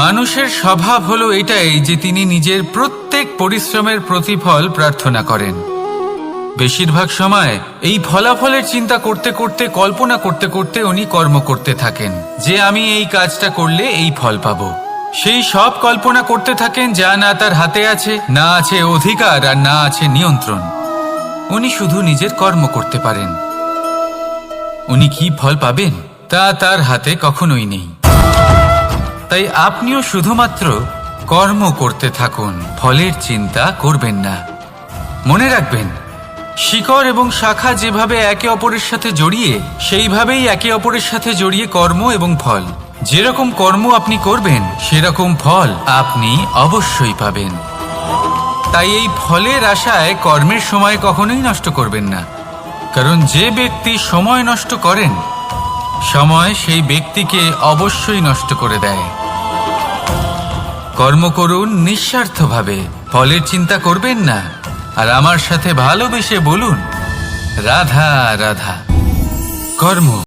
মানুষের স্বভাব হলো এটাই যে তিনি নিজের প্রত্যেক পরিশ্রমের প্রতিফল প্রার্থনা করেন। বেশিরভাগ সময় এই ফলাফলের চিন্তা করতে করতে, কল্পনা করতে করতে উনি কর্ম করতে থাকেন যে আমি এই কাজটা করলে এই ফল পাবো। সেই সব কল্পনা করতে থাকেন যা না তার হাতে আছে, না আছে অধিকার আর না আছে নিয়ন্ত্রণ। উনি শুধু নিজের কর্ম করতে পারেন। উনি কি ফল পাবেন তা তার হাতে কখনোই নেই। তাই আপনিও শুধুমাত্র কর্ম করতে থাকুন, ফলের চিন্তা করবেন না। মনে রাখবেন, শিকড় এবং শাখা যেভাবে একে অপরের সাথে জড়িয়ে, সেইভাবেই একে অপরের সাথে জড়িয়ে কর্ম এবং ফল। যেরকম কর্ম আপনি করবেন সেরকম ফল আপনি অবশ্যই পাবেন। তাই এই ফলের আশায় কর্মের সময় কখনোই নষ্ট করবেন না, কারণ যে ব্যক্তি সময় নষ্ট করেন, সময় সেই ব্যক্তিকে অবশ্যই নষ্ট করে দেয়। কর্ম করুন নিঃস্বার্থভাবে, ফলের চিন্তা করবেন না, আর আমার সাথে ভালোবেসে বলুন রাধা রাধা। কর্ম